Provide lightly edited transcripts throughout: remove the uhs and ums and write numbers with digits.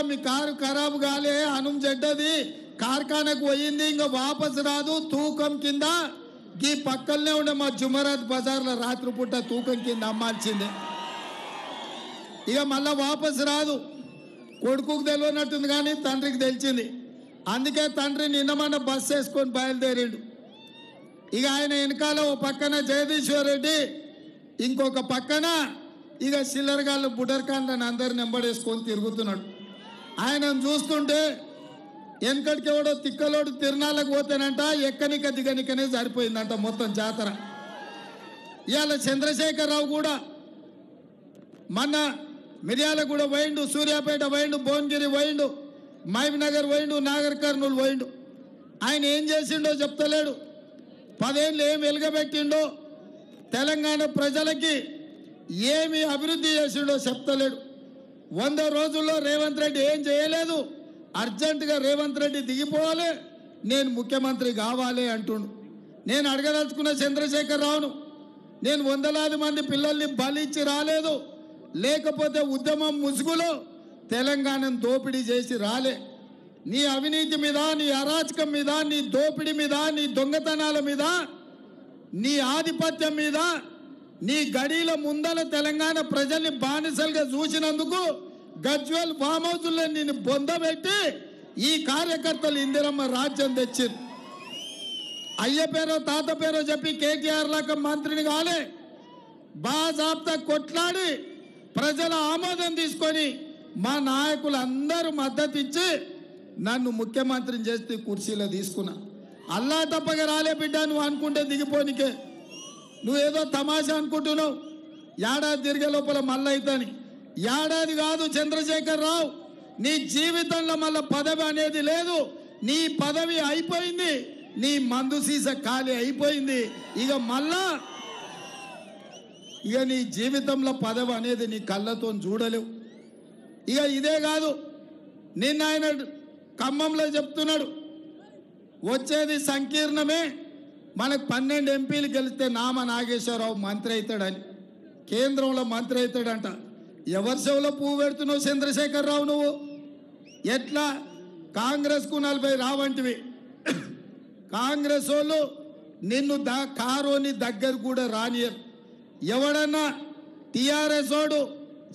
మీ car ఖరాబ్ కాలే అనుం చెడ్డది కార్ఖానకు పోయింది ఇంకా వాపసు రాదు తూకం కింద ఈ పక్కనే ఉండే మా జుమరాత్ బజార్లో రాత్రి పూట తూకం కింద అమ్మాల్సిందే ఇక మళ్ళా వాపసు రాదు కొడుకుకు తెలియనట్టుంది కానీ తండ్రికి తెలిసింది అందుకే తండ్రి నిన్నమన్న బస్సు వేసుకొని బయలుదేరిండు ఇక ఆయన వెనకాల ఓ పక్కన జగదీశ్వర్ రెడ్డి ఇంకొక పక్కన ఇక సిల్లర్గాళ్ళు బుడర్కాన్లను అందరిని వెంబడేసుకొని తిరుగుతున్నాడు ఆయనను చూస్తుంటే వెనకటికి ఎవడో తిక్కలోడు తిరునాళ్ళకు పోతేనంట ఎక్కనిక దిగనికనే సరిపోయిందంట మొత్తం జాతర ఇవాళ చంద్రశేఖరరావు కూడా మొన్న మిర్యాలగూడ పోయిండు సూర్యాపేట పోయిండు భువనగిరి పోయిండు మహబూబ్ నగర్ పోయిండు నాగర్ కర్నూలు పోయిండు ఆయన ఏం చేసిండో చెప్తలేడు 10 ఏళ్ళు ఏం వెలుగబెట్టిండో తెలంగాణ ప్రజలకి ఏమి అభివృద్ధి చేసిండో చెప్తలేడు 100 రోజుల్లో రేవంత్ రెడ్డి ఏం చేయలేదు అర్జెంటుగా రేవంత్ రెడ్డి దిగిపోవాలి నేను ముఖ్యమంత్రి కావాలి అంటుండు నేను అడగదలుచుకున్న చంద్రశేఖరరావును నేను వందలాది మంది పిల్లల్ని బలిచ్చి రాలేదు లేకపోతే ఉద్యమం ముసుగులో తెలంగాణను దోపిడీ చేసి రాలే నీ అవినీతి మీద నీ అరాచకం మీద నీ దోపిడీ మీద నీ దొంగతనాల మీద నీ ఆధిపత్యం మీద నీ గడీల ముందల తెలంగాణ ప్రజల్ని బానిసలుగా చూసినందుకు గజ్వేల్ ఫామ్ హౌస్లో నేను బొందబెట్టి ఈ కార్యకర్తలు ఇందిరమ్మ రాజ్యం తెచ్చారు అయ్య పేరో తాత పేరో చెప్పి కేటీఆర్ లాగా మంత్రిని కాలే బాజాబ్తా కొట్లాడి ప్రజల ఆమోదం తీసుకొని మా నాయకులు అందరూ మద్దతు ఇచ్చి నన్ను ముఖ్యమంత్రిని చేస్తే కుర్చీలో తీసుకున్నా అల్లా తప్పగా రాలే బిడ్డ నువ్వు అనుకుంటే దిగిపోనికే నువ్వేదో తమాషా అనుకుంటున్నావు ఏడాది తిరిగే లోపల మళ్ళీ అవుతాని ఏడాది కాదు చంద్రశేఖరరావు నీ జీవితంలో మళ్ళీ పదవి అనేది లేదు నీ పదవి అయిపోయింది నీ మందు సీస ఖాళీ అయిపోయింది ఇక మళ్ళా ఇక నీ జీవితంలో పదవి అనేది నీ కళ్ళతో చూడలేవు ఇక ఇదే కాదు నిన్న ఆయన ఖమ్మంలో చెప్తున్నాడు వచ్చేది సంకీర్ణమే మనకు 12 ఎంపీలు గెలిస్తే నామ నాగేశ్వరరావు మంత్రి అవుతాడని కేంద్రంలో మంత్రి అవుతాడంట ఎవరి చెవులో పువ్వు పెడుతున్నావు చంద్రశేఖరరావు నువ్వు ఎట్లా కాంగ్రెస్కు 40 రావంటివి కాంగ్రెస్ వాళ్ళు నిన్ను కారోని దగ్గర కూడా రానియరు ఎవడన్నా టీఆర్ఎస్ వాడు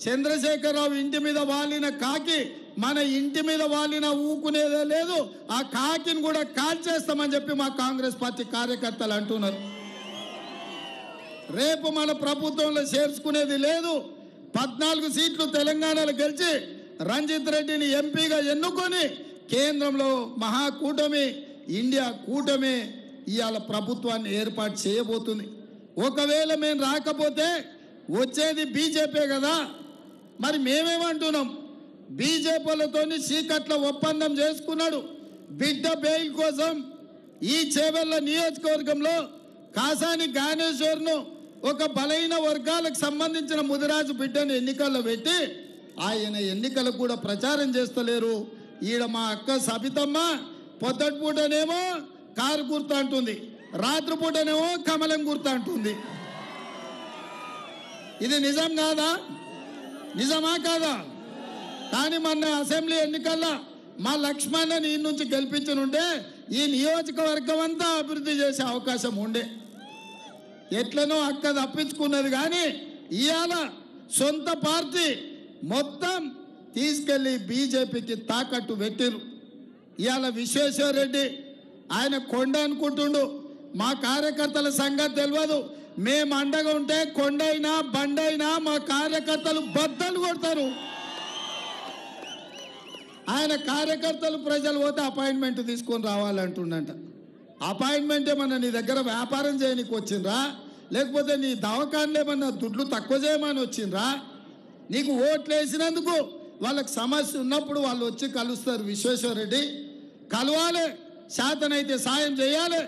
చంద్రశేఖరరావు ఇంటి మీద వాలిన కాకి మన ఇంటి మీద వాలిన ఊకునేదే లేదు ఆ కాకిని కూడా కాల్చేస్తామని చెప్పి మా కాంగ్రెస్ పార్టీ కార్యకర్తలు అంటున్నారు రేపు మన ప్రభుత్వంలో చేర్చుకునేది లేదు 14 సీట్లు తెలంగాణలో గెలిచి రంజిత్ రెడ్డిని ఎంపీగా ఎన్నుకొని కేంద్రంలో మహాకూటమి ఇండియా కూటమి ఇవాళ ప్రభుత్వాన్ని ఏర్పాటు చేయబోతుంది ఒకవేళ మేము రాకపోతే వచ్చేది బీజేపీ కదా మరి మేమేమంటున్నాం బీజేపీలతోని చీకట్ల ఒప్పందం చేసుకున్నాడు బిడ్డ బెయిల్ కోసం ఈ చేవెళ్ల నియోజకవర్గంలో కాసాని జ్ఞానేశ్వర్ను ఒక బలైన వర్గాలకు సంబంధించిన ముదిరాజు బిడ్డను ఎన్నికల్లో పెట్టి ఆయన ఎన్నికలకు కూడా ప్రచారం చేస్తలేరు ఈడ మా అక్క సబితమ్మ పొద్దటి పూటనేమో కారు గుర్తు అంటుంది రాత్రిపూటనేమో కమలం గుర్తు అంటుంది ఇది నిజం కాదా నిజమా కాదా కానీ మొన్న అసెంబ్లీ ఎన్నికల్లో మా లక్ష్మణ్ని ఈ నుంచి గెలిపించనుంటే ఈ నియోజకవర్గం అంతా అభివృద్ధి చేసే అవకాశం ఉండే ఎట్లనో అక్క తప్పించుకున్నది కానీ ఇవాళ సొంత పార్టీ మొత్తం తీసుకెళ్లి బీజేపీకి తాకట్టు పెట్టిరు ఇవాళ విశ్వేశ్వర్ రెడ్డి ఆయన కొండ అనుకుంటుండు మా కార్యకర్తల సంగతి తెలియదు మేము అండగా ఉంటే కొండైనా బండైనా మా కార్యకర్తలు బద్దలు కొడతారు ఆయన కార్యకర్తలు ప్రజలు పోతే అపాయింట్మెంట్ తీసుకొని రావాలంటుండంట అపాయింట్మెంట్ ఏమన్నా నీ దగ్గర వ్యాపారం చేయడానికి వచ్చిండ్రా లేకపోతే నీ దవాఖానలు ఏమన్నా దుడ్లు తక్కువ చేయమని వచ్చిండ్రా నీకు ఓట్లు వేసినందుకు వాళ్ళకి సమస్య ఉన్నప్పుడు వాళ్ళు వచ్చి కలుస్తారు విశ్వేశ్వర్ రెడ్డి కలవాలి శాతనైతే సాయం చేయాలి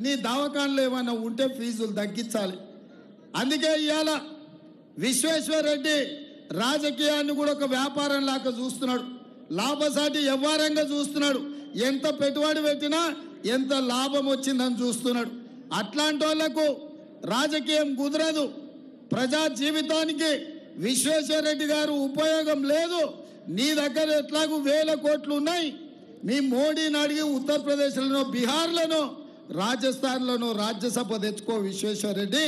నీ దవాఖానలు ఏమన్నా ఉంటే ఫీజులు తగ్గించాలి అందుకే ఇవాళ విశ్వేశ్వర్ రెడ్డి రాజకీయాన్ని కూడా ఒక వ్యాపారం లాగా చూస్తున్నాడు లాభసాటి వ్యవహారంగా చూస్తున్నాడు ఎంత పెట్టుబడి పెట్టినా ఎంత లాభం వచ్చిందని చూస్తున్నాడు అట్లాంటి వాళ్లకు రాజకీయం కుదరదు ప్రజా జీవితానికి విశ్వేశ్వర్ రెడ్డి గారు ఉపయోగం లేదు నీ దగ్గర ఎట్లాగూ వేల కోట్లు ఉన్నాయి. మీ మోడీని అడిగి ఉత్తరప్రదేశ్లోనో బీహార్లోనో రాజస్థాన్లోనో రాజ్యసభ తెచ్చుకో విశ్వేశ్వరరెడ్డి.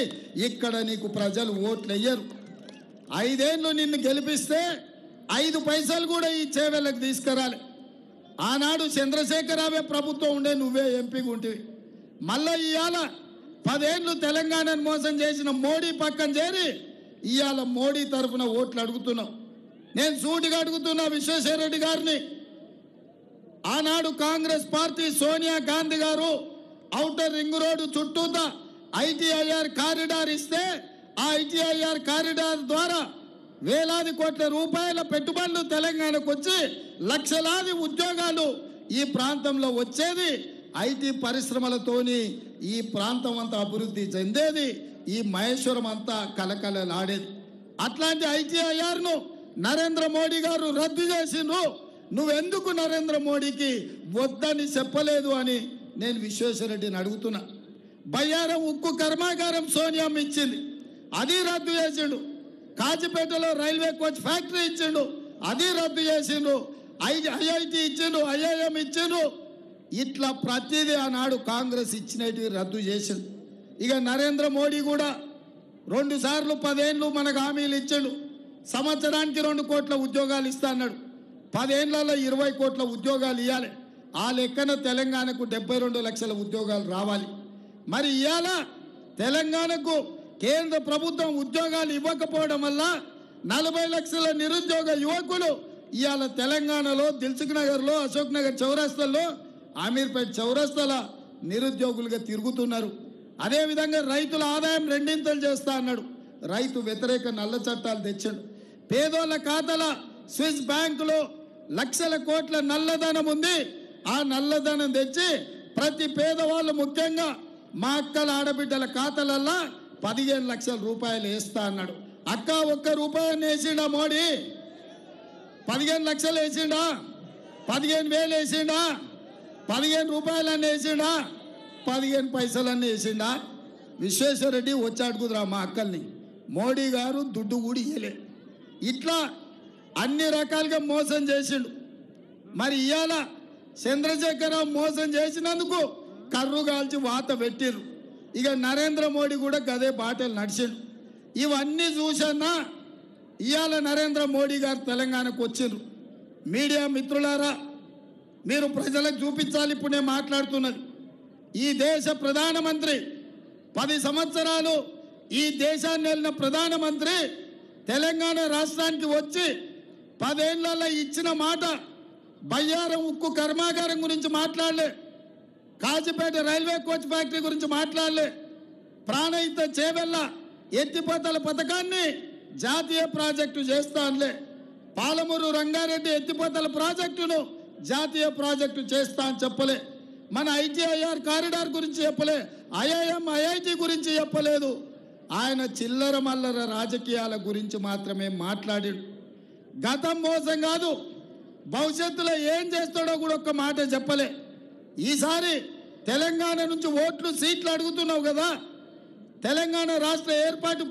ఇక్కడ నీకు ప్రజలు ఓట్లు వేయరు. 5 ఏళ్ళు నిన్ను గెలిపిస్తే 5 పైసలు కూడా ఈ చేవెళ్ళకి తీసుకురాలి. ఆనాడు చంద్రశేఖరరావే ప్రభుత్వం ఉండే, నువ్వే ఎంపీగా ఉంటివి. మళ్ళీ ఇవాళ 10 ఏళ్ళు తెలంగాణను మోసం చేసిన మోడీ పక్కన చేరి ఇవాళ మోడీ తరఫున ఓట్లు అడుగుతున్నావు. నేను సూటిగా అడుగుతున్నా విశ్వేశ్వరరెడ్డి గారిని. ఆనాడు కాంగ్రెస్ పార్టీ సోనియా గాంధీ గారు ఔటర్ రింగ్ రోడ్డు చుట్టూతా ఐటీఐఆర్ కారిడార్ ఇస్తే ఆ ఐటీఐఆర్ కారిడార్ ద్వారా వేలాది కోట్ల రూపాయల పెట్టుబడులు తెలంగాణకు వచ్చి లక్షలాది ఉద్యోగాలు ఈ ప్రాంతంలో వచ్చేది. ఐటీ పరిశ్రమలతోని ఈ ప్రాంతం అంతా అభివృద్ధి చెందేది. ఈ మహేశ్వరం అంతా కలకలలాడేది. అట్లాంటి ఐటీఐఆర్ను నరేంద్ర మోడీ గారు రద్దు చేసిండ్రు. నువ్వెందుకు నరేంద్ర మోడీకి వద్దని చెప్పలేదు అని నేను విశ్వేశ్వరరెడ్డిని అడుగుతున్నా. బయ్యారం ఉక్కు కర్మాగారం సోనియామ్మ ఇచ్చింది, అది రద్దు చేసిండు. కాజిపేటలో రైల్వే కోచ్ ఫ్యాక్టరీ ఇచ్చిండు, అది రద్దు చేసిండు. ఐఐటి ఇచ్చిండు, ఐఐఎం ఇచ్చిండు. ఇట్లా ప్రతిదీ ఆనాడు కాంగ్రెస్ ఇచ్చినవి రద్దు చేసిండు. ఇక నరేంద్ర మోడీ కూడా 2 సార్లు 10 ఏళ్ళు మనకు హామీలు ఇచ్చిండు. సంవత్సరానికి 2 కోట్ల ఉద్యోగాలు ఇస్తా అన్నాడు. 10 ఏళ్లలో 20 కోట్ల ఉద్యోగాలు ఇవ్వాలి. ఆ లెక్కన తెలంగాణకు 72 లక్షల ఉద్యోగాలు రావాలి. మరి ఇవాళ తెలంగాణకు కేంద్ర ప్రభుత్వం ఉద్యోగాలు ఇవ్వకపోవడం వల్ల 40 లక్షల నిరుద్యోగ యువకులు ఇవాళ తెలంగాణలో దిల్సుఖ్ నగర్లో, అశోక్ నగర్ చౌరస్తాల్లో, ఆమీర్పేట్ చౌరస్తాల నిరుద్యోగులుగా తిరుగుతున్నారు. అదేవిధంగా రైతుల ఆదాయం 2 చేస్తా అన్నాడు. రైతు వ్యతిరేక నల్ల చట్టాలు తెచ్చాడు. పేదోళ్ళ ఖాతాల స్విస్ బ్యాంకులో లక్షల కోట్ల నల్లధనం ఉంది. ఆ నల్లధనం తెచ్చి ప్రతి పేదవాళ్ళు, ముఖ్యంగా మా అక్కల ఆడబిడ్డల ఖాతాలల్లో 15 లక్షల రూపాయలు వేస్తా అన్నాడు. అక్క 1 రూపాయలు వేసిండా మోడీ? 15 లక్షలు వేసిండా? 15,000 వేసిండా? 15 రూపాయలన్నీ వేసిండా? 15 పైసలన్నీ వేసిండా? విశ్వేశ్వరరెడ్డి వచ్చి అడుగుదురా మా అక్కల్ని. మోడీ గారు దుడ్డు కూడా ఇయ్యలే. ఇట్లా అన్ని రకాలుగా మోసం చేసిండు. మరి ఇవాళ చంద్రశేఖరరావు మోసం చేసినందుకు కర్రు కాల్చి వాత పెట్టిరు. ఇక నరేంద్ర మోడీ కూడా గదే బాటలు నడిచిండు. ఇవన్నీ చూసన్నా ఇవాళ నరేంద్ర మోడీ గారు తెలంగాణకు వచ్చిండ్రు. మీడియా మిత్రులారా, మీరు ప్రజలకు చూపించాలి. ఇప్పుడు నేను మాట్లాడుతున్నది, ఈ దేశ ప్రధానమంత్రి 10 సంవత్సరాలు ఈ దేశాన్ని వెళ్ళిన ప్రధానమంత్రి తెలంగాణ రాష్ట్రానికి వచ్చి 10 ఏళ్లలో ఇచ్చిన మాట, బయ్యారం ఉక్కు కర్మాగారం గురించి మాట్లాడలే, కాజిపేట రైల్వే కోచ్ ఫ్యాక్టరీ గురించి మాట్లాడలే, ప్రాణహిత చేవెళ్ళ ఎత్తిపోతల పథకాన్ని జాతీయ ప్రాజెక్టు చేస్తానులే, పాలమూరు రంగారెడ్డి ఎత్తిపోతల ప్రాజెక్టును జాతీయ ప్రాజెక్టు చేస్తా అని చెప్పలే, మన ఐటీఐఆర్ కారిడార్ గురించి చెప్పలే, ఐఐఎం ఐఐటి గురించి చెప్పలేదు. ఆయన చిల్లర మల్లర రాజకీయాల గురించి మాత్రమే మాట్లాడాడు. గతం మోసం కాదు, భవిష్యత్తులో ఏం చేస్తాడో కూడా ఒక్క మాట చెప్పలే. ఈసారి తెలంగాణ నుంచి ఓట్లు సీట్లు అడుగుతున్నావు కదా, తెలంగాణ రాష్ట్ర ఏర్పాటు